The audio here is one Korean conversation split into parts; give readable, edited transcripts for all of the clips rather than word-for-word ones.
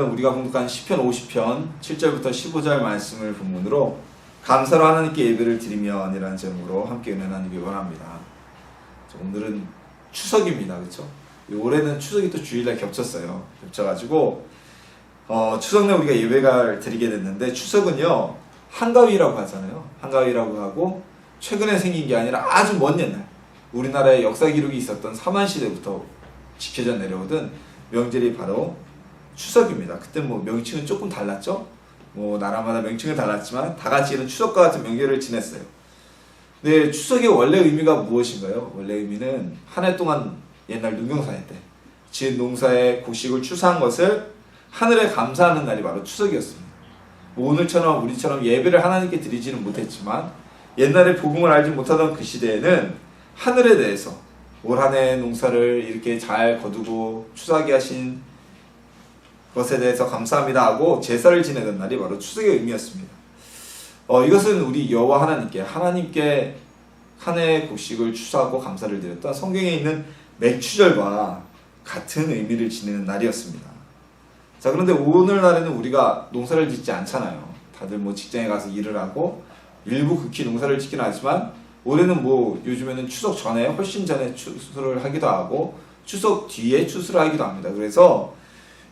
우리가 공독한 시편 50편 7절부터 15절 말씀을 본문으로 감사로 하나님께 예배를 드리면이라는 제목으로 함께 은혜 나누기 원합니다. 오늘은 추석입니다. 그렇죠? 올해는 추석이 또 주일날 겹쳤어요. 겹쳐가지고 추석날 우리가 예배를 드리게 됐는데, 추석은요 한가위라고 하잖아요. 한가위라고 하고 최근에 생긴 게 아니라 아주 먼 옛날 우리나라의 역사 기록이 있었던 사만시대부터 지켜져 내려오던 명절이 바로 추석입니다. 그때 뭐 명칭은 조금 달랐죠. 뭐 나라마다 명칭은 달랐지만 다 같이 이런 추석과 같은 명절을 지냈어요. 근데 추석의 원래 의미가 무엇인가요? 원래 의미는 한 해 동안 옛날 농경사회 때 지은 농사의 곡식을 추수한 것을 하늘에 감사하는 날이 바로 추석이었습니다. 뭐 오늘처럼 우리처럼 예배를 하나님께 드리지는 못했지만 옛날에 복음을 알지 못하던 그 시대에는 하늘에 대해서 올 한 해 농사를 이렇게 잘 거두고 추수하게 하신 것에 대해서 감사합니다 하고 제사를 지내던 날이 바로 추석의 의미였습니다. 이것은 우리 여호와 하나님께 한 해의 곡식을 추수하고 감사를 드렸던 성경에 있는 맥추절과 같은 의미를 지니는 날이었습니다. 자, 그런데 오늘날에는 우리가 농사를 짓지 않잖아요. 다들 뭐 직장에 가서 일을 하고 일부 극히 농사를 짓긴 하지만 올해는 뭐 요즘에는 추석 전에 훨씬 전에 추수를 하기도 하고 추석 뒤에 추수를 하기도 합니다. 그래서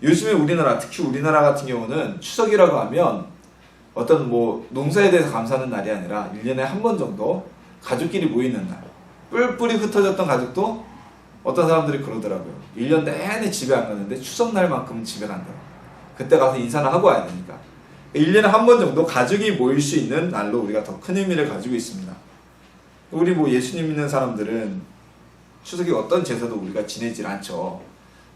요즘에 우리나라, 특히 우리나라 같은 경우는 추석이라고 하면 어떤 뭐 농사에 대해서 감사하는 날이 아니라 1년에 한 번 정도 가족끼리 모이는 날, 뿔뿔이 흩어졌던 가족도 어떤 사람들이 그러더라고요. 1년 내내 집에 안 가는데 추석날만큼은 집에 간다. 그때 가서 인사나 하고 와야 되니까 1년에 한 번 정도 가족이 모일 수 있는 날로 우리가 더 큰 의미를 가지고 있습니다. 우리 뭐 예수님 믿는 사람들은 추석에 어떤 제사도 우리가 지내질 않죠.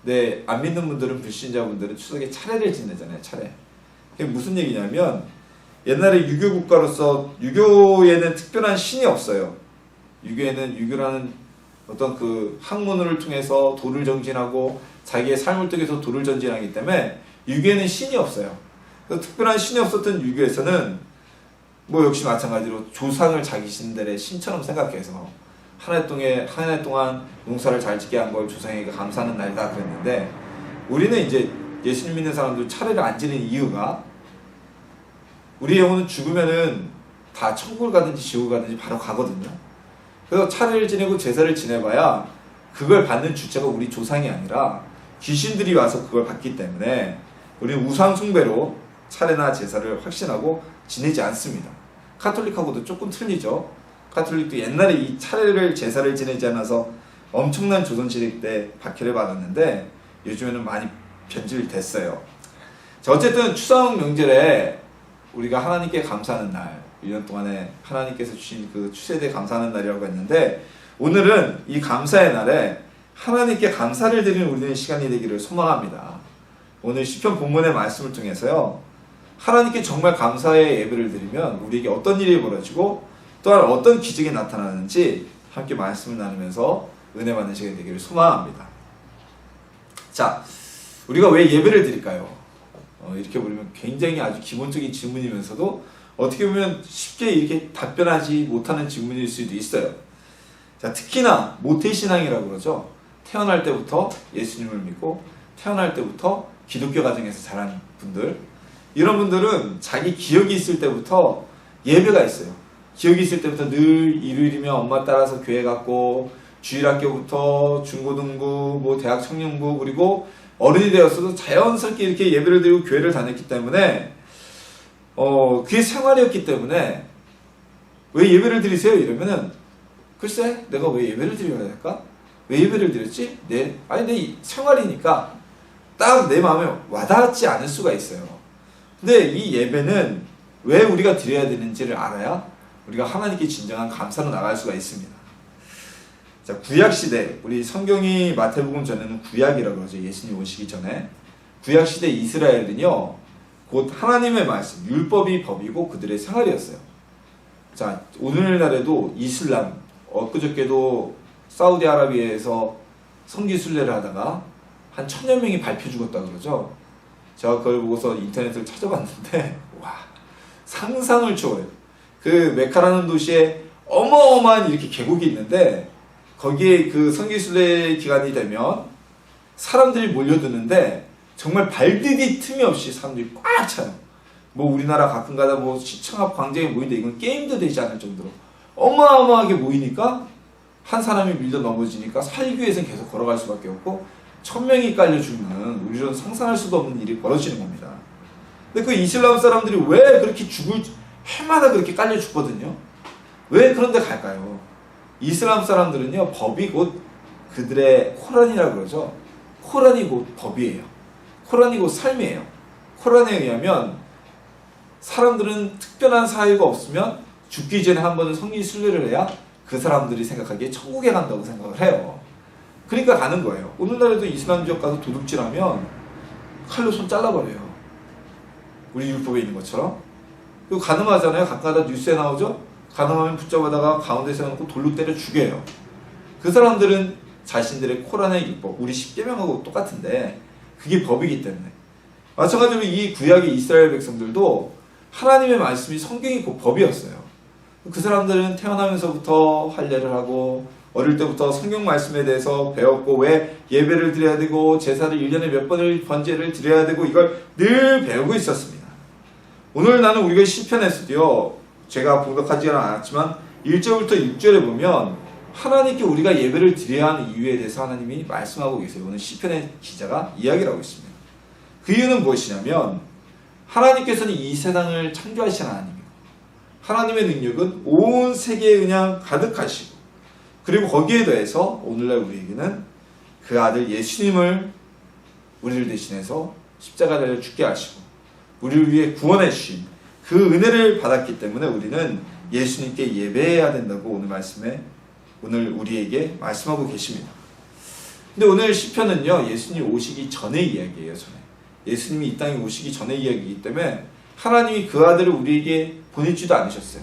근데 안 믿는 분들은, 불신자분들은 추석에 차례를 지내잖아요. 차례. 그게 무슨 얘기냐면 옛날에 유교 국가로서 유교에는 특별한 신이 없어요. 유교에는 유교라는 어떤 그 학문을 통해서 도를 정진하고 자기의 삶을 통해서 도를 전진하기 때문에 유교에는 신이 없어요. 그래서 특별한 신이 없었던 유교에서는 뭐 역시 마찬가지로 조상을 자기 신들의 신처럼 생각해서 한 해 동안 농사를 잘 짓게 한 걸 조상에게 감사하는 날이다 그랬는데, 우리는 이제 예수님 믿는 사람들 차례를 안 지는 이유가 우리 영혼은 죽으면은 다 천국을 가든지 지옥을 가든지 바로 가거든요. 그래서 차례를 지내고 제사를 지내봐야 그걸 받는 주체가 우리 조상이 아니라 귀신들이 와서 그걸 받기 때문에 우리는 우상 숭배로 차례나 제사를 확신하고 지내지 않습니다. 카톨릭하고도 조금 틀리죠. 카톨릭도 옛날에 이 차례를 제사를 지내지 않아서 엄청난 조선시대 때 박해를 받았는데 요즘에는 많이 변질됐어요. 자, 어쨌든 추석 명절에 우리가 하나님께 감사하는 날, 1년 동안에 하나님께서 주신 그 추세대에 감사하는 날이라고 했는데, 오늘은 이 감사의 날에 하나님께 감사를 드리는 우리의 시간이 되기를 소망합니다. 오늘 시편 본문의 말씀을 통해서요, 하나님께 정말 감사의 예배를 드리면 우리에게 어떤 일이 벌어지고 또한 어떤 기적이 나타나는지 함께 말씀을 나누면서 은혜 받는 시간이 되기를 소망합니다. 자, 우리가 왜 예배를 드릴까요? 이렇게 보면 굉장히 아주 기본적인 질문이면서도 어떻게 보면 쉽게 이렇게 답변하지 못하는 질문일 수도 있어요. 자, 특히나 모태신앙이라고 그러죠. 태어날 때부터 예수님을 믿고 태어날 때부터 기독교 가정에서 자란 분들, 이런 분들은 자기 기억이 있을 때부터 예배가 있어요. 기억이 있을 때부터 늘 일요일이면 엄마 따라서 교회 갔고, 주일학교부터 중고등부, 뭐 대학 청년부, 그리고 어른이 되었어도 자연스럽게 이렇게 예배를 드리고 교회를 다녔기 때문에 그게 생활이었기 때문에 왜 예배를 드리세요? 이러면은 글쎄 내가 왜 예배를 드려야 될까? 왜 예배를 드렸지? 내 생활이니까 딱 내 마음에 와닿지 않을 수가 있어요. 근데 이 예배는 왜 우리가 드려야 되는지를 알아야 우리가 하나님께 진정한 감사로 나갈 수가 있습니다. 자, 구약시대, 우리 성경이 마태복음 전에는 구약이라고 그러죠. 예수님 오시기 전에. 구약시대 이스라엘은요, 곧 하나님의 말씀, 율법이 법이고 그들의 생활이었어요. 자, 오늘날에도 이슬람, 엊그저께도 사우디아라비아에서 성기순례를 하다가 한 1000여 명이 밟혀 죽었다 그러죠. 제가 그걸 보고서 인터넷을 찾아봤는데, 와, 상상을 초월해요. 그 메카라는 도시에 어마어마한 이렇게 계곡이 있는데, 거기에 그 성기순례 기간이 되면 사람들이 몰려드는데 정말 발디딜 틈이 없이 사람들이 꽉 차요. 뭐 우리나라 가끔가다 뭐 시청 앞 광장에 모이는데 이건 게임도 되지 않을 정도로 어마어마하게 모이니까 한 사람이 밀려 넘어지니까 살기 위해서는 계속 걸어갈 수밖에 없고 1000명이 깔려 죽는 우리로는 상상할 수도 없는 일이 벌어지는 겁니다. 근데 그 이슬람 사람들이 왜 그렇게 죽을 해마다 그렇게 깔려 죽거든요. 왜 그런 데 갈까요? 이슬람 사람들은요, 법이 곧 그들의 코란이라고 그러죠. 코란이 곧 법이에요. 코란이 곧 삶이에요. 코란에 의하면 사람들은 특별한 사유가 없으면 죽기 전에 한 번은 성리 순례를 해야 그 사람들이 생각하기에 천국에 간다고 생각을 해요. 그러니까 가는 거예요. 오늘날에도 이슬람 지역 가서 도둑질하면 칼로 손 잘라버려요. 우리 율법에 있는 것처럼. 그리고 가늠하잖아요. 가끔가다 뉴스에 나오죠. 가늠하면 붙잡아다가 가운데 세워놓고 돌로 때려 죽여요. 그 사람들은 자신들의 코란의 율법, 우리 10계명하고 똑같은데 그게 법이기 때문에. 마찬가지로 이 구약의 이스라엘 백성들도 하나님의 말씀이 성경이 곧 법이었어요. 그 사람들은 태어나면서부터 할례를 하고 어릴 때부터 성경 말씀에 대해서 배웠고 왜 예배를 드려야 되고 제사를 1년에 몇 번을 번제를 드려야 되고 이걸 늘 배우고 있었습니다. 오늘 나는 우리가 시편에서도요, 제가 봉독하지는 않았지만 1절부터 6절에 보면 하나님께 우리가 예배를 드려야 하는 이유에 대해서 하나님이 말씀하고 계세요. 오늘 시편의 기자가 이야기를 하고 있습니다. 그 이유는 무엇이냐면 하나님께서는 이 세상을 창조하신 하나님이고 하나님의 능력은 온 세계에 그냥 가득하시고 그리고 거기에 더해서 오늘날 우리에게는 그 아들 예수님을 우리를 대신해서 십자가 달려 죽게 하시고 우리를 위해 구원해 주신 그 은혜를 받았기 때문에 우리는 예수님께 예배해야 된다고 오늘 말씀에 오늘 우리에게 말씀하고 계십니다. 근데 오늘 시편은요, 예수님 오시기 전의 이야기예요. 예수님이 이 땅에 오시기 전의 이야기이기 때문에 하나님이 그 아들을 우리에게 보내주지도 않으셨어요.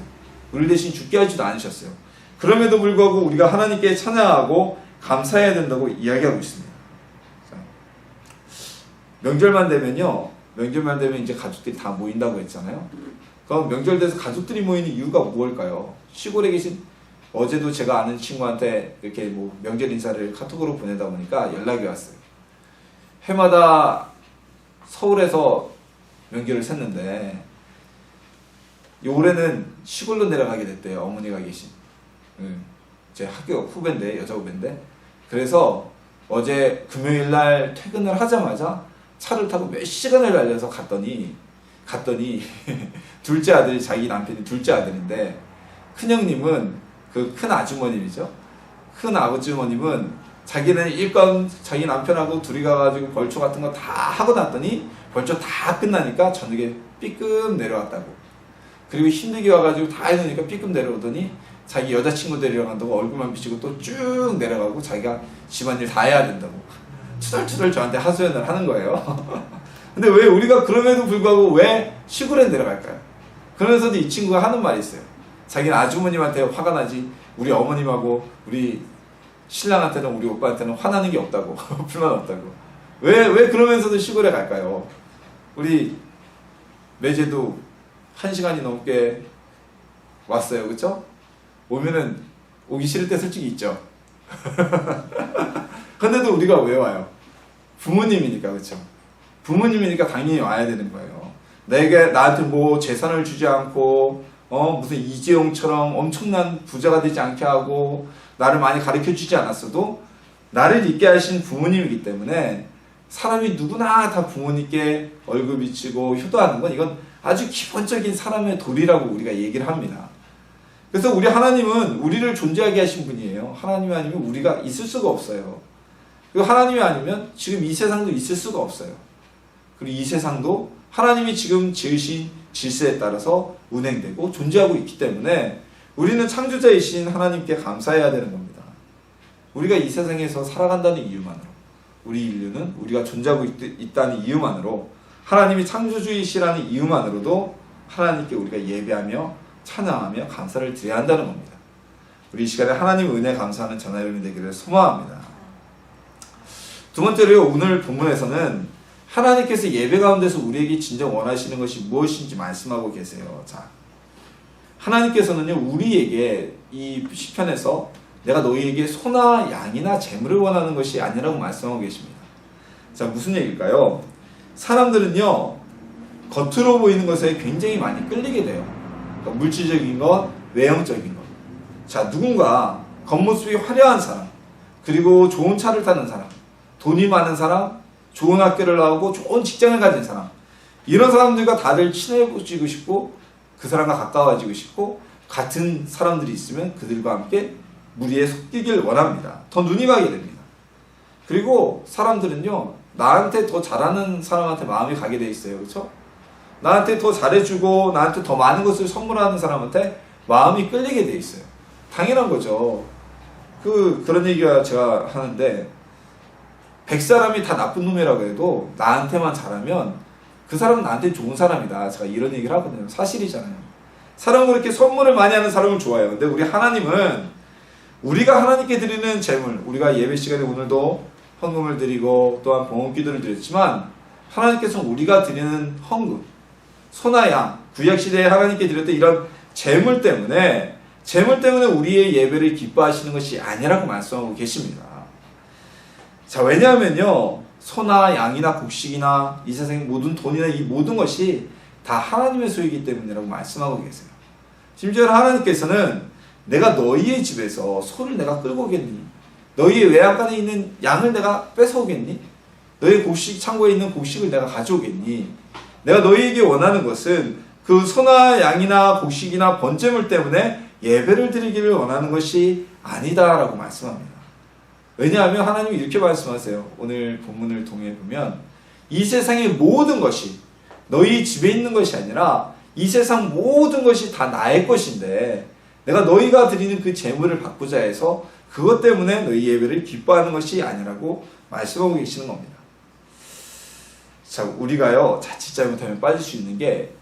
우리 대신 죽게 하지도 않으셨어요. 그럼에도 불구하고 우리가 하나님께 찬양하고 감사해야 된다고 이야기하고 있습니다. 명절만 되면요, 명절만 되면 이제 가족들이 다 모인다고 했잖아요. 그럼 명절 돼서 가족들이 모이는 이유가 무엇일까요? 시골에 계신 어제도 제가 아는 친구한테 이렇게 뭐 명절 인사를 카톡으로 보내다 보니까 연락이 왔어요. 해마다 서울에서 명절을 샜는데 올해는 시골로 내려가게 됐대요. 어머니가 계신 제 학교 후배인데, 여자 후배인데, 그래서 어제 금요일날 퇴근을 하자마자 차를 타고 몇 시간을 달려서 갔더니 둘째 아들이, 자기 남편이 둘째 아들인데 큰형님은 그 큰 아주머님이죠. 큰 아버지머님은 자기는 일건 자기 남편하고 둘이 가가지고 벌초 같은 거 다 하고 났더니 벌초 다 끝나니까 저녁에 삐끔 내려왔다고. 그리고 힘들게 와가지고 다 해놓으니까 삐끔 내려오더니 자기 여자친구 데리러 간다고 얼굴만 비치고 또 쭉 내려가고 자기가 집안일 다 해야 된다고 투덜투덜 저한테 하소연을 하는 거예요. 근데 왜 우리가 그럼에도 불구하고 왜 시골에 내려갈까요? 그러면서도 이 친구가 하는 말이 있어요. 자기는 아주머님한테 화가 나지 우리 어머님하고 우리 신랑한테는, 우리 오빠한테는 화나는 게 없다고. 불만 없다고. 왜 그러면서도 시골에 갈까요? 우리 매제도 1시간이 넘게 왔어요. 그쵸? 오면은 오기 싫을 때 솔직히 있죠. 근데도 우리가 왜 와요? 부모님이니까. 그쵸? 부모님이니까 당연히 와야 되는 거예요. 나한테 뭐 재산을 주지 않고 무슨 이재용처럼 엄청난 부자가 되지 않게 하고 나를 많이 가르쳐주지 않았어도 나를 있게 하신 부모님이기 때문에 사람이 누구나 다 부모님께 얼굴 비치고 효도하는 건 이건 아주 기본적인 사람의 도리라고 우리가 얘기를 합니다. 그래서 우리 하나님은 우리를 존재하게 하신 분이에요. 하나님이 아니면 우리가 있을 수가 없어요. 그리고 하나님이 아니면 지금 이 세상도 있을 수가 없어요. 그리고 이 세상도 하나님이 지금 지으신 질서에 따라서 운행되고 존재하고 있기 때문에 우리는 창조자이신 하나님께 감사해야 되는 겁니다. 우리가 이 세상에서 살아간다는 이유만으로, 우리 인류는 우리가 존재하고 있다는 이유만으로, 하나님이 창조주이시라는 이유만으로도 하나님께 우리가 예배하며 찬양하며 감사를 드려야 한다는 겁니다. 우리 이 시간에 하나님의 은혜 감사하는 저나 여러분이 되기를 소망합니다. 두 번째로 오늘 본문에서는 하나님께서 예배 가운데서 우리에게 진정 원하시는 것이 무엇인지 말씀하고 계세요. 자, 하나님께서는요, 우리에게 이 시편에서 내가 너희에게 소나 양이나 재물을 원하는 것이 아니라고 말씀하고 계십니다. 자, 무슨 얘기일까요? 사람들은요, 겉으로 보이는 것에 굉장히 많이 끌리게 돼요. 그러니까 물질적인 것, 외형적인 것. 자, 누군가 겉모습이 화려한 사람, 그리고 좋은 차를 타는 사람, 돈이 많은 사람, 좋은 학교를 나오고 좋은 직장을 가진 사람, 이런 사람들과 다들 친해지고 싶고 그 사람과 가까워지고 싶고 같은 사람들이 있으면 그들과 함께 무리에 섞이길 원합니다. 더 눈이 가게 됩니다. 그리고 사람들은요, 나한테 더 잘하는 사람한테 마음이 가게 돼 있어요. 그렇죠? 나한테 더 잘해주고 나한테 더 많은 것을 선물하는 사람한테 마음이 끌리게 돼 있어요. 당연한 거죠. 그런 얘기가 제가 하는데, 100사람이 다 나쁜 놈이라고 해도 나한테만 잘하면 그 사람은 나한테 좋은 사람이다. 제가 이런 얘기를 하거든요. 사실이잖아요. 사람은 그렇게 선물을 많이 하는 사람을 좋아해요. 근데 우리 하나님은 우리가 하나님께 드리는 재물, 우리가 예배 시간에 오늘도 헌금을 드리고 또한 봉헌 기도를 드렸지만, 하나님께서는 우리가 드리는 헌금, 소나 양, 구약시대에 하나님께 드렸던 이런 재물 때문에 우리의 예배를 기뻐하시는 것이 아니라고 말씀하고 계십니다. 자, 왜냐하면요, 소나 양이나 곡식이나 이 세상의 모든 돈이나 이 모든 것이 다 하나님의 소유이기 때문이라고 말씀하고 계세요. 심지어 하나님께서는 내가 너희의 집에서 소를 내가 끌고 오겠니? 너희의 외양간에 있는 양을 내가 뺏어오겠니? 너희 곡식 창고에 있는 곡식을 내가 가져오겠니? 내가 너희에게 원하는 것은 그 소나 양이나 곡식이나 번제물 때문에 예배를 드리기를 원하는 것이 아니다라고 말씀합니다. 왜냐하면 하나님이 이렇게 말씀하세요. 오늘 본문을 통해 보면 이 세상의 모든 것이 너희 집에 있는 것이 아니라 이 세상 모든 것이 다 나의 것인데 내가 너희가 드리는 그 재물을 받고자 해서 그것 때문에 너희 예배를 기뻐하는 것이 아니라고 말씀하고 계시는 겁니다. 자, 우리가요, 자칫 잘못하면 빠질 수 있는 게,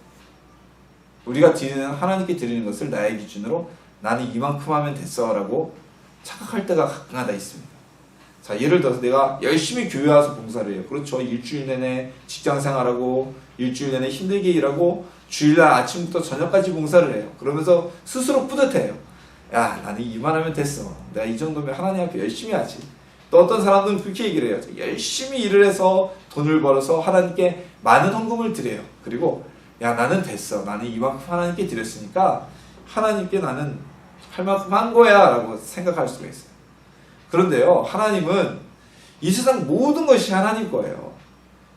우리가 하나님께 드리는 것을 나의 기준으로 나는 이만큼 하면 됐어 라고 착각할 때가 가끔가다 있습니다. 자, 예를 들어서 내가 열심히 교회 와서 봉사를 해요. 그렇죠. 일주일 내내 직장 생활하고 일주일 내내 힘들게 일하고 주일날 아침부터 저녁까지 봉사를 해요. 그러면서 스스로 뿌듯해요. 야, 나는 이만하면 됐어. 내가 이 정도면 하나님 앞에 열심히 하지. 또 어떤 사람들은 그렇게 얘기를 해요. 열심히 일을 해서 돈을 벌어서 하나님께 많은 헌금을 드려요. 그리고 야, 나는 됐어. 나는 이만큼 하나님께 드렸으니까 하나님께 나는 할 만큼 한 거야 라고 생각할 수가 있어요. 그런데요, 하나님은 이 세상 모든 것이 하나님 거예요.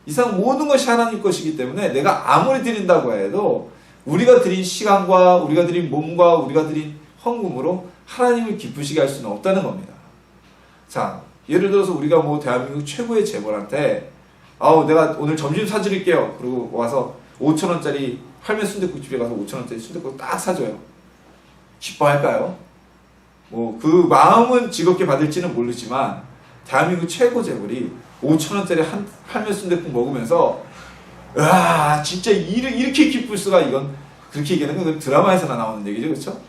이 세상 모든 것이 하나님 것이기 때문에 내가 아무리 드린다고 해도 우리가 드린 시간과 우리가 드린 몸과 우리가 드린 헌금으로 하나님을 기쁘시게 할 수는 없다는 겁니다. 자, 예를 들어서 우리가 대한민국 최고의 재벌한테 내가 오늘 점심 사드릴게요. 그리고 와서 5,000원짜리 할매 순댓국집에 가서 5,000원짜리 순댓국 딱 사줘요. 기뻐할까요? 그 마음은 즐겁게 받을지는 모르지만 대한민국 최고 재벌이 5,000원짜리 할매 순댓국 먹으면서 와, 진짜 이렇게 기쁠 수가, 이건 그렇게 얘기하는 건 드라마에서나 나오는 얘기죠. 그렇죠?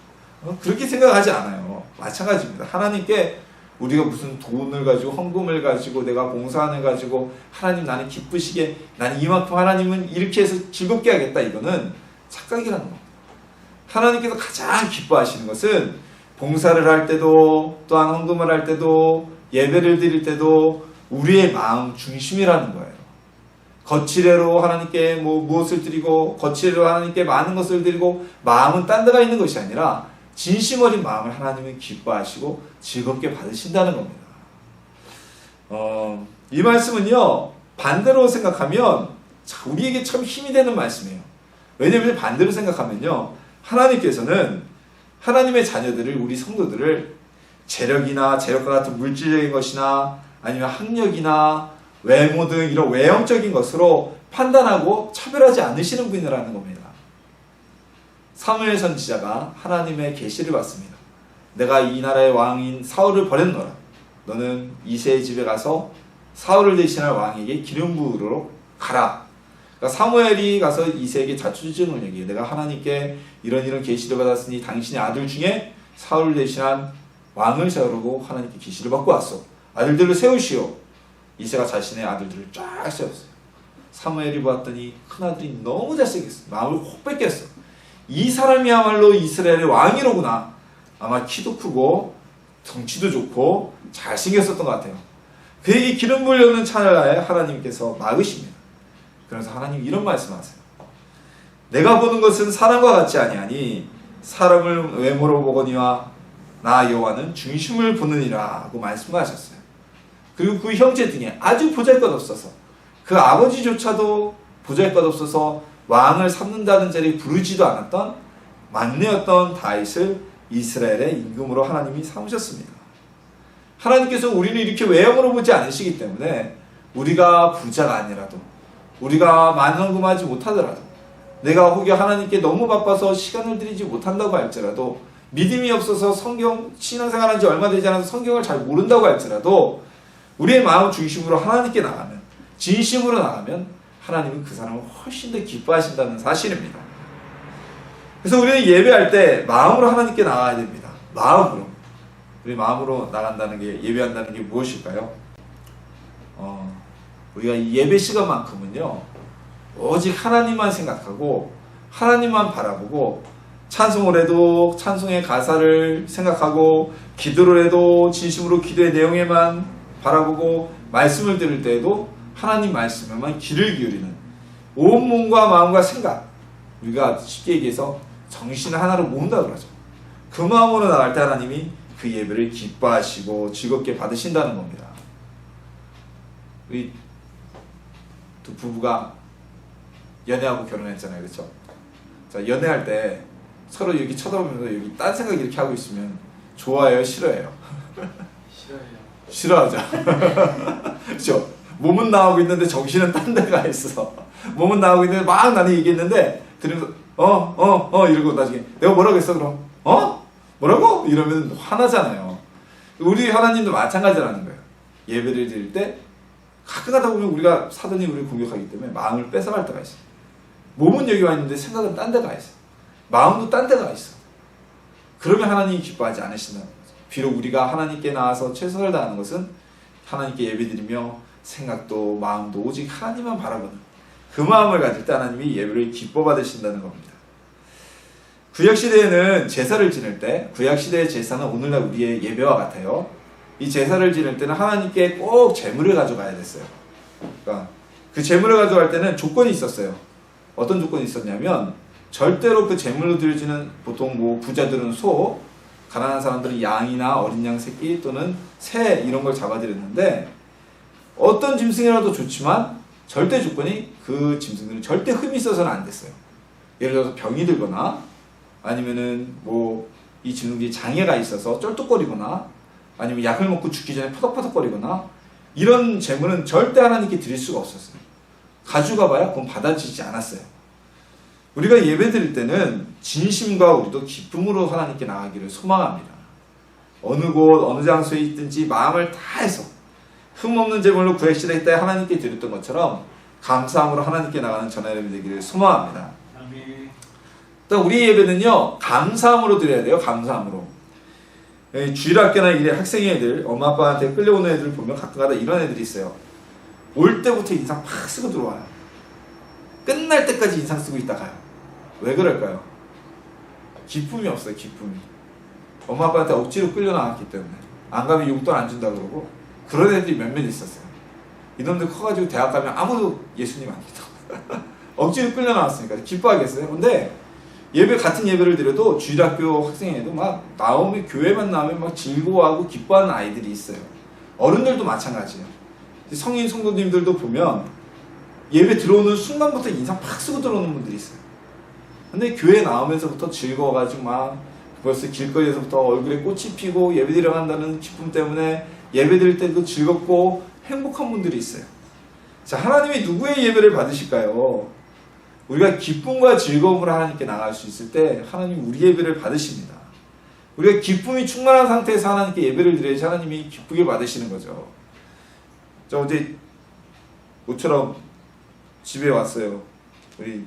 그렇게 생각하지 않아요. 마찬가지입니다. 하나님께 우리가 무슨 돈을 가지고 헌금을 가지고 내가 봉사를 가지고 하나님 나는 기쁘시게, 나는 이만큼 하나님은 이렇게 해서 즐겁게 하겠다, 이거는 착각이라는 겁니다. 하나님께서 가장 기뻐하시는 것은 봉사를 할 때도 또한 헌금을 할 때도 예배를 드릴 때도 우리의 마음 중심이라는 거예요. 거칠애로 하나님께 무엇을 드리고 거칠애로 하나님께 많은 것을 드리고 마음은 딴 데가 있는 것이 아니라 진심 어린 마음을 하나님은 기뻐하시고 즐겁게 받으신다는 겁니다. 이 말씀은요, 반대로 생각하면 우리에게 참 힘이 되는 말씀이에요. 왜냐하면 반대로 생각하면요, 하나님께서는 하나님의 자녀들을, 우리 성도들을 재력과 같은 물질적인 것이나 아니면 학력이나 외모 등 이런 외형적인 것으로 판단하고 차별하지 않으시는 분이라는 겁니다. 사무엘 선지자가 하나님의 계시를 받습니다. 내가 이 나라의 왕인 사울을 버렸노라. 너는 이새의 집에 가서 사울을 대신할 왕에게 기름 부으러 가라. 그러니까 사무엘이 가서 이새에게 자초지종을 얘기해. 내가 하나님께 이런 계시를 받았으니 당신의 아들 중에 사울을 대신한 왕을 세우려고 하나님께 계시를 받고 왔어. 아들들을 세우시오. 이새가 자신의 아들들을 쫙 세웠어요. 사무엘이 보았더니 큰아들이 너무 잘생겼어. 마음을 혹 뺏겼어. 이 사람이야말로 이스라엘의 왕이로구나. 아마 키도 크고 덩치도 좋고 잘생겼었던 것 같아요. 그에게 기름 부으려는 찰나에 하나님께서 막으십니다. 그래서 하나님 이런 말씀하세요. 내가 보는 것은 사람과 같지 아니하니 사람을 외모로 보거니와 나 여호와는 중심을 보느니라 고 말씀하셨어요. 그리고 그 형제 중에 아주 보잘것없어서 그 아버지조차도 보잘것없어서 왕을 삼는다는 자리에 부르지도 않았던 막내였던 다윗을 이스라엘의 임금으로 하나님이 삼으셨습니다. 하나님께서 우리를 이렇게 외형으로 보지 않으시기 때문에 우리가 부자가 아니라도 우리가 만원금하지 못하더라도 내가 혹여 하나님께 너무 바빠서 시간을 들이지 못한다고 할지라도 믿음이 없어서 성경 신앙생활한 지 얼마 되지 않아서 성경을 잘 모른다고 할지라도 우리의 마음 중심으로 하나님께 나가면 진심으로 나가면 하나님은 그 사람을 훨씬 더 기뻐하신다는 사실입니다. 그래서 우리는 예배할 때 마음으로 하나님께 나가야 됩니다. 마음으로. 우리 마음으로 나간다는 게 예배한다는 게 무엇일까요? 우리가 이 예배 시간만큼은요 오직 하나님만 생각하고 하나님만 바라보고 찬송을 해도 찬송의 가사를 생각하고 기도를 해도 진심으로 기도의 내용에만 바라보고 말씀을 들을 때에도 하나님 말씀에만 귀를 기울이는 온 몸과 마음과 생각, 우리가 쉽게 얘기해서 정신을 하나로 모은다 그러죠. 그 마음으로 나갈 때 하나님이 그 예배를 기뻐하시고 즐겁게 받으신다는 겁니다. 우리 두 부부가 연애하고 결혼했잖아요. 그렇죠? 자, 연애할 때 서로 이렇게 쳐다보면서 여기 딴 생각 이렇게 하고 있으면 좋아해요? 싫어해요? 싫어하죠. 그렇죠? 몸은 나오고 있는데 정신은 딴 데 가 있어. 몸은 나오고 있는데 막 나는 얘기했는데 들으면서 이러고 나중에 내가 뭐라고 했어 그럼? 뭐라고? 이러면 화나잖아요. 우리 하나님도 마찬가지라는 거예요. 예배를 드릴 때 가끔 가다 보면 우리가 사단이 우리를 공격하기 때문에 마음을 뺏어갈 때가 있어요. 몸은 여기 와 있는데 생각은 딴 데가 있어. 마음도 딴 데가 있어. 그러면 하나님이 기뻐하지 않으신다는 거죠. 비록 우리가 하나님께 나와서 최선을 다하는 것은 하나님께 예배드리며 생각도 마음도 오직 하나님만 바라보는 그 마음을 가질 때 하나님이 예배를 기뻐 받으신다는 겁니다. 구약시대에는 제사를 지낼 때 구약시대의 제사는 오늘날 우리의 예배와 같아요. 이 제사를 지낼 때는 하나님께 꼭 제물을 가져가야 됐어요. 그러니까 그 제물을 가져갈 때는 조건이 있었어요. 어떤 조건이 있었냐면 절대로 그 제물로 드려지는 보통 뭐 부자들은 소, 가난한 사람들은 양이나 어린 양 새끼 또는 새 이런 걸 잡아드렸는데 어떤 짐승이라도 좋지만 절대 조건이 그 짐승들은 절대 흠이 있어서는 안 됐어요. 예를 들어서 병이 들거나 아니면은 뭐 이 짐승들이 장애가 있어서 쩔뚝거리거나 아니면 약을 먹고 죽기 전에 퍼덕퍼덕거리거나 이런 제물은 절대 하나님께 드릴 수가 없었어요. 가져가 봐야 그건 받아지지 않았어요. 우리가 예배 드릴 때는 진심과 우리도 기쁨으로 하나님께 나가기를 소망합니다. 어느 곳 어느 장소에 있든지 마음을 다해서 흠없는 제물로 구약시대 때 하나님께 드렸던 것처럼 감사함으로 하나님께 나가는 저나 여러분이 되기를 소망합니다. 또 우리 예배는요 감사함으로 드려야 돼요. 감사함으로. 주일학교나 이래 학생 애들 엄마 아빠한테 끌려오는 애들 보면 가끔가다 이런 애들이 있어요. 올 때부터 인상 팍 쓰고 들어와요. 끝날 때까지 인상 쓰고 있다 가요. 왜 그럴까요? 기쁨이 없어요. 기쁨이. 엄마 아빠한테 억지로 끌려 나왔기 때문에 안 가면 용돈 안 준다 그러고 그런 애들이 몇몇 있었어요. 이놈들 커가지고 대학 가면 아무도 예수님 안 믿어. 억지로 끌려 나왔으니까 기뻐하겠어요. 근데 예배 같은 예배를 드려도 주일학교 학생회도 막 나오면 교회만 나오면 막 즐거워하고 기뻐하는 아이들이 있어요. 어른들도 마찬가지예요. 성인 성도님들도 보면 예배 들어오는 순간부터 인상 팍 쓰고 들어오는 분들이 있어요. 근데 교회 나오면서부터 즐거워가지고 막 벌써 길거리에서부터 얼굴에 꽃이 피고 예배 드려 간다는 기쁨 때문에 예배 드릴 때도 즐겁고 행복한 분들이 있어요. 자, 하나님이 누구의 예배를 받으실까요? 우리가 기쁨과 즐거움으로 하나님께 나갈 수 있을 때 하나님이 우리 예배를 받으십니다. 우리가 기쁨이 충만한 상태에서 하나님께 예배를 드려야지 하나님이 기쁘게 받으시는 거죠. 저 어제 모처럼 집에 왔어요. 우리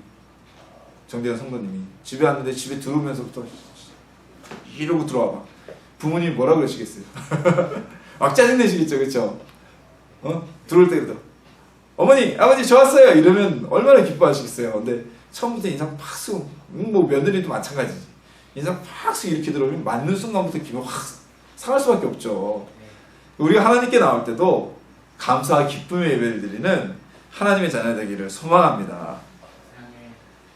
정대현 성도님이 집에 왔는데 집에 들어오면서부터 이러고 들어와봐. 부모님이 뭐라 그러시겠어요? 막 짜증내시겠죠, 그렇죠? 들어올 때부터 어머니, 아버지 저 왔어요 이러면 얼마나 기뻐하시겠어요. 근데 처음부터 인상 팍 쓰고 뭐 며느리도 마찬가지지. 인상 팍 쓰고 이렇게 들어오면 맞는 순간부터 기분 확 상할 수밖에 없죠. 우리가 하나님께 나올 때도 감사와 기쁨의 예배를 드리는 하나님의 자녀 되기를 소망합니다.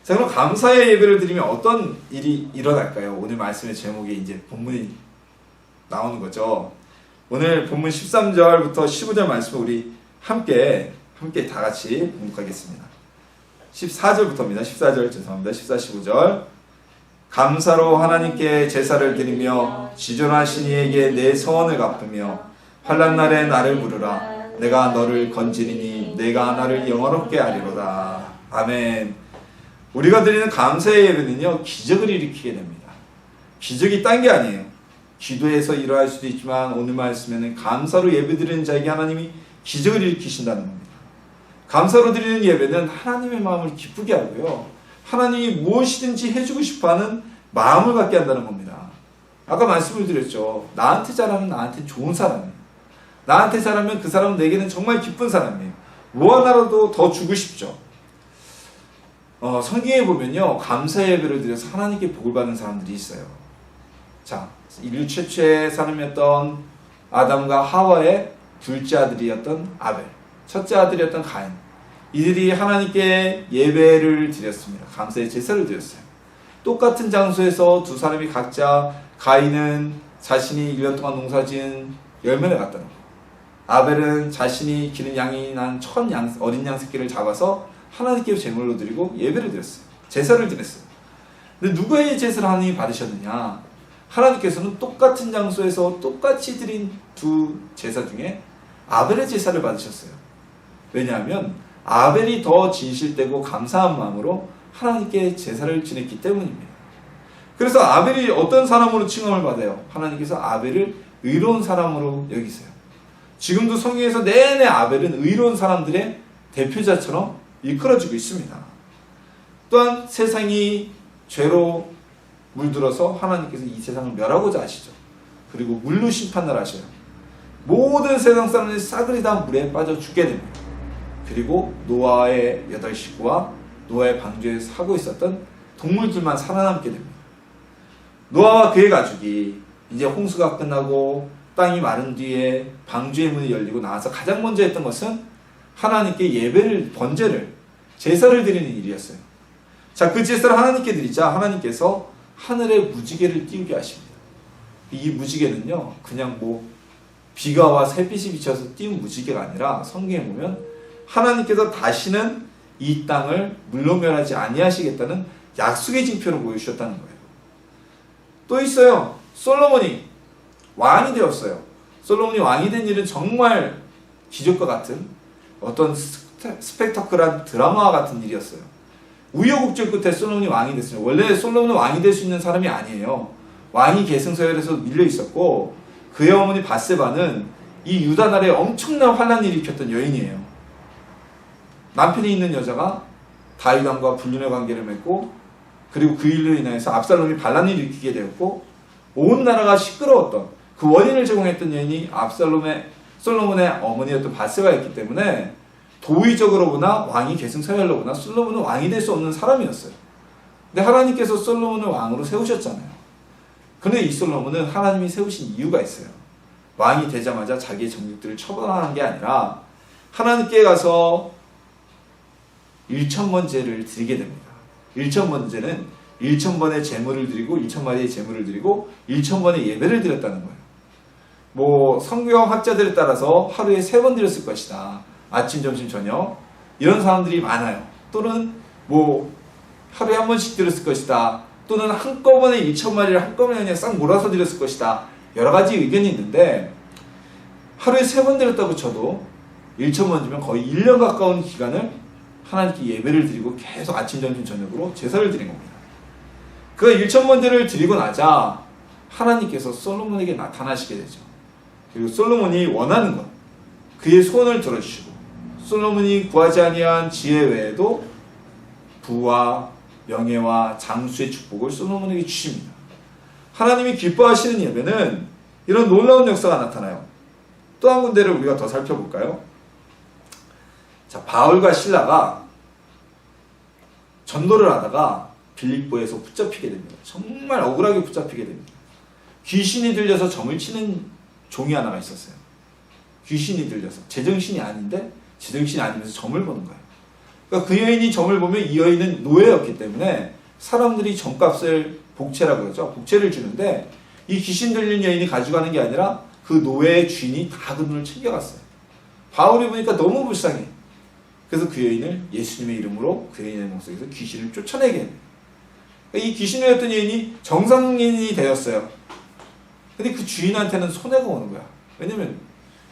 자, 그럼 감사의 예배를 드리면 어떤 일이 일어날까요? 오늘 말씀의 제목이 이제 본문이 나오는 거죠. 오늘 본문 13절부터 15절 말씀을 우리 함께 다 같이 봉독하겠습니다. 14절부터입니다. 14절 죄송합니다. 14, 15절. 감사로 하나님께 제사를 드리며 지존하신 이에게 내 서원을 갚으며 환난 날에 나를 부르라. 내가 너를 건지리니 내가 나를 영화롭게 하리로다. 아멘. 우리가 드리는 감사의 예배는요, 기적을 일으키게 됩니다. 기적이 딴 게 아니에요. 기도에서 일어날 수도 있지만 오늘 말씀에는 감사로 예배드리는 자에게 하나님이 기적을 일으키신다는 겁니다. 감사로 드리는 예배는 하나님의 마음을 기쁘게 하고요, 하나님이 무엇이든지 해주고 싶어하는 마음을 갖게 한다는 겁니다. 아까 말씀을 드렸죠. 나한테 잘하면 나한테 좋은 사람이에요. 나한테 잘하면 그 사람은 내게는 정말 기쁜 사람이에요. 뭐 하나라도 더 주고 싶죠. 성경에 보면요, 감사 예배를 드려서 하나님께 복을 받는 사람들이 있어요. 자, 인류 최초의 사람이었던 아담과 하와의 둘째 아들이었던 아벨, 첫째 아들이었던 가인, 이들이 하나님께 예배를 드렸습니다. 감사의 제사를 드렸어요. 똑같은 장소에서 두 사람이 각자, 가인은 자신이 1년 동안 농사지은 열매를 갖다 놓고, 아벨은 자신이 기른 양이 난 어린 양 새끼를 잡아서 하나님께 제물로 드리고 예배를 드렸어요. 제사를 드렸어요. 근데 누구의 제사를 하나님이 받으셨느냐? 하나님께서는 똑같은 장소에서 똑같이 드린 두 제사 중에 아벨의 제사를 받으셨어요. 왜냐하면 아벨이 더 진실되고 감사한 마음으로 하나님께 제사를 지냈기 때문입니다. 그래서 아벨이 어떤 사람으로 칭함을 받아요? 하나님께서 아벨을 의로운 사람으로 여기세요. 지금도 성경에서 내내 아벨은 의로운 사람들의 대표자처럼 이끌어지고 있습니다. 또한 세상이 죄로 물들어서 하나님께서 이 세상을 멸하고자 하시죠. 그리고 물로 심판을 하셔요. 모든 세상 사람들이 싸그리 다 물에 빠져 죽게 됩니다. 그리고 노아의 8식구와 노아의 방주에 사고 있었던 동물들만 살아남게 됩니다. 노아와 그의 가족이 이제 홍수가 끝나고 땅이 마른 뒤에 방주의 문이 열리고 나와서 가장 먼저 했던 것은 하나님께 예배를, 번제를, 제사를 드리는 일이었어요. 자, 그 제사를 하나님께 드리자 하나님께서 하늘에 무지개를 띄우게 하십니다. 이 무지개는요, 그냥 비가 와 새빛이 비쳐서 띄운 무지개가 아니라 성경에 보면 하나님께서 다시는 이 땅을 물로 멸하지 아니하시겠다는 약속의 징표로 보여주셨다는 거예요. 또 있어요. 솔로몬이 왕이 되었어요. 솔로몬이 왕이 된 일은 정말 기적과 같은 어떤 스펙터클한 드라마와 같은 일이었어요. 우여곡절 끝에 솔로몬이 왕이 됐어요. 원래 솔로몬은 왕이 될 수 있는 사람이 아니에요. 왕이 계승서열에서 밀려 있었고, 그의 어머니 밧세바는 이 유다 나라에 엄청난 환난을 일으켰던 여인이에요. 남편이 있는 여자가 다윗 왕과 불륜의 관계를 맺고, 그리고 그 일로 인해서 압살롬이 반란을 일으키게 되었고, 온 나라가 시끄러웠던 그 원인을 제공했던 여인이 솔로몬의 어머니였던 밧세바였기 때문에 도의적으로 보나 왕이 계승서열로 보나 솔로몬은 왕이 될 수 없는 사람이었어요. 근데 하나님께서 솔로몬을 왕으로 세우셨잖아요. 근데 이 솔로몬은 하나님이 세우신 이유가 있어요. 왕이 되자마자 자기의 정직들을 처벌하는 게 아니라 하나님께 가서 1,000번제를 드리게 됩니다. 1,000번제는 1,000번의 제물을 드리고 1,000마리의 제물을 드리고 1,000번의 예배를 드렸다는 거예요. 성경 학자들에 따라서 하루에 3번 드렸을 것이다. 아침, 점심, 저녁. 이런 사람들이 많아요. 또는 하루에 한 번씩 드렸을 것이다. 또는 한꺼번에 1,000마리를 한꺼번에 그냥 싹 몰아서 드렸을 것이다. 여러 가지 의견이 있는데, 하루에 3번 드렸다고 쳐도 1,000번이면 거의 1년 가까운 기간을 하나님께 예배를 드리고 계속 아침, 점심, 저녁으로 제사를 드린 겁니다. 그 1,000번제를 드리고 나자 하나님께서 솔로몬에게 나타나시게 되죠. 그리고 솔로몬이 원하는 것, 그의 소원을 들어주시고, 솔로몬이 구하지 아니한 지혜 외에도 부와 명예와 장수의 축복을 솔로몬에게 주십니다. 하나님이 기뻐하시는 예배는 이런 놀라운 역사가 나타나요. 또 한 군데를 우리가 더 살펴볼까요? 자, 바울과 실라가 전도를 하다가 빌립보에서 붙잡히게 됩니다. 정말 억울하게 붙잡히게 됩니다. 귀신이 들려서 점을 치는 종이 하나가 있었어요. 귀신이 들려서, 제정신이 아닌데 제정신이 아니면서 점을 보는 거예요. 그러니까 그 여인이 점을 보면 이 여인은 노예였기 때문에 사람들이 점값을 복채라고 그러죠. 복채를 주는데 이 귀신 들린 여인이 가져가는 게 아니라 그 노예의 주인이 다 그 돈을 챙겨갔어요. 바울이 보니까 너무 불쌍해. 그래서 그 여인을 예수님의 이름으로 그 여인의 몸속에서 귀신을 쫓아내게 합니다. 이 귀신을 했던 여인이 정상인이 되었어요. 근데 그 주인한테는 손해가 오는 거야. 왜냐면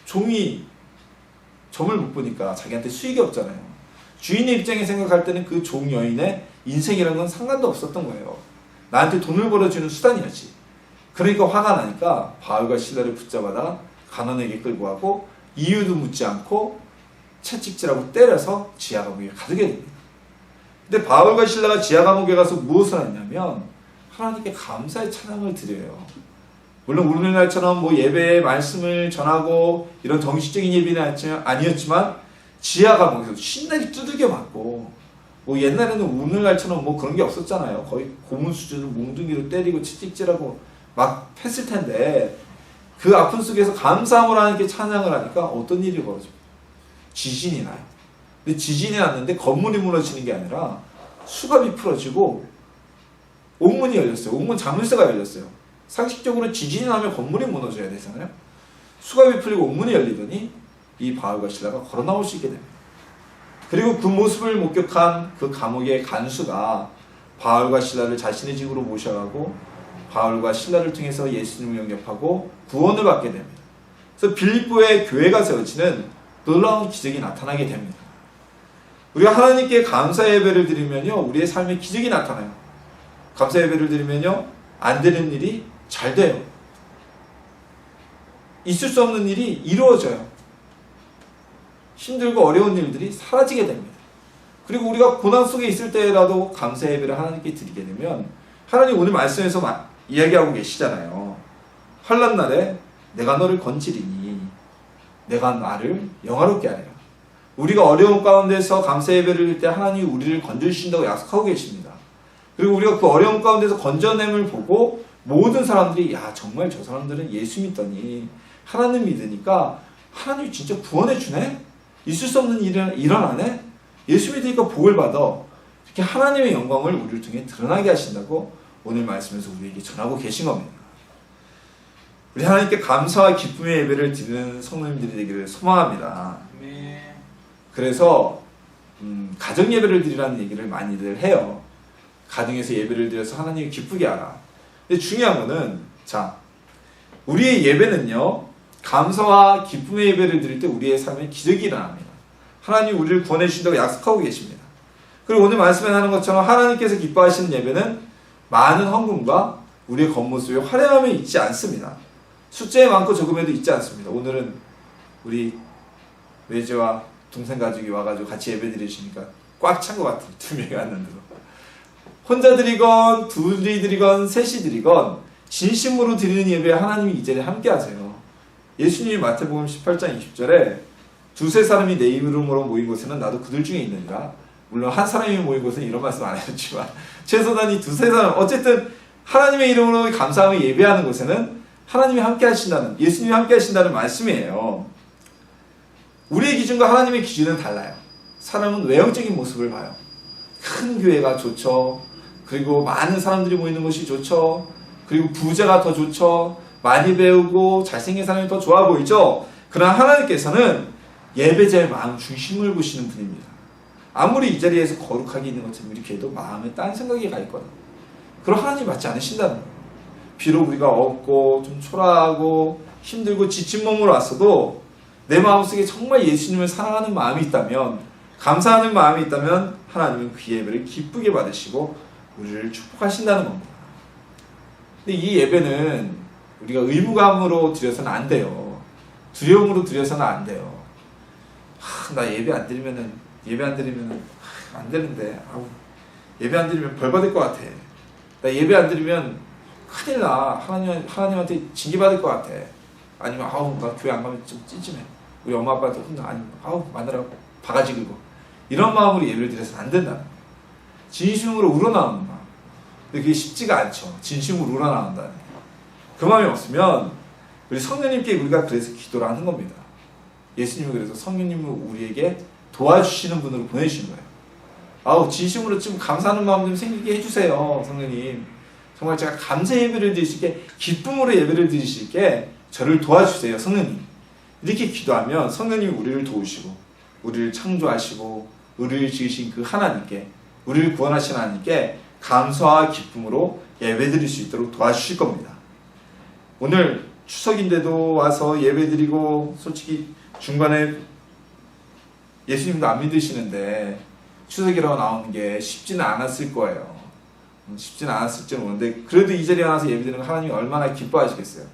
종이 점을 못 보니까 자기한테 수익이 없잖아요. 주인의 입장에 생각할 때는 그 종 여인의 인생이라는 건 상관도 없었던 거예요. 나한테 돈을 벌어주는 수단이었지. 그러니까 화가 나니까 바울과 실라를 붙잡아다 간원에게 끌고 가고 이유도 묻지 않고 채찍질하고 때려서 지하 감옥에 가두게 됩니다. 근데 바울과 실라가 지하 감옥에 가서 무엇을 했냐면 하나님께 감사의 찬양을 드려요. 물론 오늘날처럼 뭐 예배의 말씀을 전하고 이런 정식적인 예배는 아니었지만 지하 감옥에서 신나게 두들겨 맞고 뭐 옛날에는 오늘날처럼 뭐 그런 게 없었잖아요. 거의 고문 수준으로 몽둥이로 때리고 채찍질하고 막 했을 텐데 그 아픔 속에서 감사함으로 하나님께 찬양을 하니까 어떤 일이 벌어집니까? 지진이 나요. 근데 지진이 났는데 건물이 무너지는 게 아니라 수갑이 풀어지고 옥문이 열렸어요. 옥문 자물쇠가 열렸어요. 상식적으로 지진이 나면 건물이 무너져야 되잖아요. 수갑이 풀리고 옥문이 열리더니 이 바울과 실라가 걸어 나올 수 있게 됩니다. 그리고 그 모습을 목격한 그 감옥의 간수가 바울과 실라를 자신의 집으로 모셔가고 바울과 실라를 통해서 예수님을 영접하고 구원을 받게 됩니다. 그래서 빌립보의 교회가 세워지는 놀라운 기적이 나타나게 됩니다. 우리가 하나님께 감사 예배를 드리면요, 우리의 삶에 기적이 나타나요. 감사 예배를 드리면요, 안 되는 일이 잘 돼요. 있을 수 없는 일이 이루어져요. 힘들고 어려운 일들이 사라지게 됩니다. 그리고 우리가 고난 속에 있을 때라도 감사 예배를 하나님께 드리게 되면 하나님 오늘 말씀에서 이야기하고 계시잖아요. 환난 날에 내가 너를 건지리니 내가 나를 영화롭게 하리라. 우리가 어려운 가운데서 감사 예배를 드릴 때 하나님이 우리를 건져주신다고 약속하고 계십니다. 그리고 우리가 그 어려운 가운데서 건져냄을 보고 모든 사람들이 야 정말 저 사람들은 예수 믿더니 하나님 믿으니까 하나님이 진짜 구원해 주네? 있을 수 없는 일이 일어나네? 예수 믿으니까 복을 받아. 이렇게 하나님의 영광을 우리를 통해 드러나게 하신다고 오늘 말씀에서 우리에게 전하고 계신 겁니다. 우리 하나님께 감사와 기쁨의 예배를 드리는 성도님들이 되기를 소망합니다. 그래서 가정 예배를 드리라는 얘기를 많이들 해요. 가정에서 예배를 드려서 하나님을 기쁘게 하라. 근데 중요한 거는 자, 우리의 예배는요, 감사와 기쁨의 예배를 드릴 때 우리의 삶에 기적이 일어납니다. 하나님이 우리를 구원해 주신다고 약속하고 계십니다. 그리고 오늘 말씀에 하는 것처럼 하나님께서 기뻐하시는 예배는 많은 헌금과 우리의 겉모습에 화려함이 있지 않습니다. 숫자에 많고 적음에도 있지 않습니다. 오늘은 우리 외제와 동생 가족이 와가지고 같이 예배 드리시니까 꽉 찬 것 같아요. 2명이 왔는데도. 혼자 드리건 둘이 드리건 셋이 드리건 진심으로 드리는 예배에 하나님이 이 자리에 함께 하세요. 예수님이 마태복음 18장 20절에 두세 사람이 내 이름으로 모인 곳에는 나도 그들 중에 있느니라. 물론 한 사람이 모인 곳은 이런 말씀 안 해줬지만 최소한 이 두세 사람, 어쨌든 하나님의 이름으로 감사하며 예배하는 곳에는 하나님이 함께 하신다는, 예수님이 함께 하신다는 말씀이에요. 우리의 기준과 하나님의 기준은 달라요. 사람은 외형적인 모습을 봐요. 큰 교회가 좋죠. 그리고 많은 사람들이 모이는 것이 좋죠. 그리고 부자가 더 좋죠. 많이 배우고 잘생긴 사람이 더 좋아 보이죠. 그러나 하나님께서는 예배자의 마음 중심을 보시는 분입니다. 아무리 이 자리에서 거룩하게 있는 것처럼 이렇게 해도 마음에 딴 생각이 가 있거든. 그럼 하나님이 맞지 않으신다는 거예요. 비록 우리가 없고 좀 초라하고 힘들고 지친 몸으로 왔어도 내 마음속에 정말 예수님을 사랑하는 마음이 있다면, 감사하는 마음이 있다면 하나님은 그 예배를 기쁘게 받으시고 우리를 축복하신다는 겁니다. 근데 이 예배는 우리가 의무감으로 드려서는 안 돼요. 두려움으로 드려서는 안 돼요. 나 예배 안 드리면은 안 되는데, 예배 안 드리면 벌 받을 것 같아. 나 예배 안 드리면 큰일 나. 하나님한테 징계 받을 것 같아. 아니면 나 교회 안 가면 좀 찌찜해. 우리 엄마 아빠한테 혼나. 아니면 마누라고 바가지 긁고. 이런 마음으로 예배를 드려서는 안 된다는 거예요. 진심으로 우러나오는 마음. 근데 그게 쉽지가 않죠. 진심으로 우러나온다는 게. 그 마음이 없으면 우리 성령님께 우리가 그래서 기도를 하는 겁니다. 예수님이 그래서 성령님을 우리에게 도와주시는 분으로 보내주시는 거예요. 아우, 진심으로 좀 감사하는 마음 좀 생기게 해주세요, 성령님. 정말 제가 감사 예배를 드릴 수 있게, 기쁨으로 예배를 드릴 수 있게 저를 도와주세요, 성령님. 이렇게 기도하면 성령님이 우리를 도우시고, 우리를 창조하시고, 우리를 지으신 그 하나님께, 우리를 구원하신 하나님께 감사와 기쁨으로 예배 드릴 수 있도록 도와주실 겁니다. 오늘 추석인데도 와서 예배 드리고, 솔직히 중간에 예수님도 안 믿으시는데 추석이라고 나오는 게 쉽지는 않았을 거예요. 쉽지는 않았을지 모르는데, 그래도 이 자리에 와서 예배드리는 거 하나님이 얼마나 기뻐하시겠어요.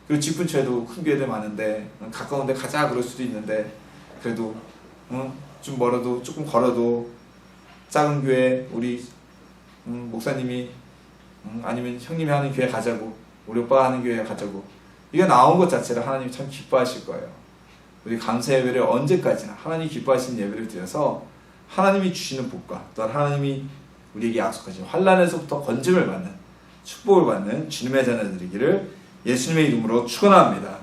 그리고 집 근처에도 큰 교회들 많은데 가까운 데 가자 그럴 수도 있는데, 그래도 좀 멀어도 조금 걸어도 작은 교회 우리 목사님이 아니면 형님이 하는 교회 가자고, 우리 오빠가 하는 교회 가자고, 이거 나온 것 자체를 하나님이 참 기뻐하실 거예요. 우리 감사 예배를 언제까지나 하나님이 기뻐하시는 예배를 드려서 하나님이 주시는 복과 또한 하나님이 우리에게 약속하신 환난에서부터 건짐을 받는, 축복을 받는 주님의 자녀 되기를 예수님의 이름으로 축원합니다.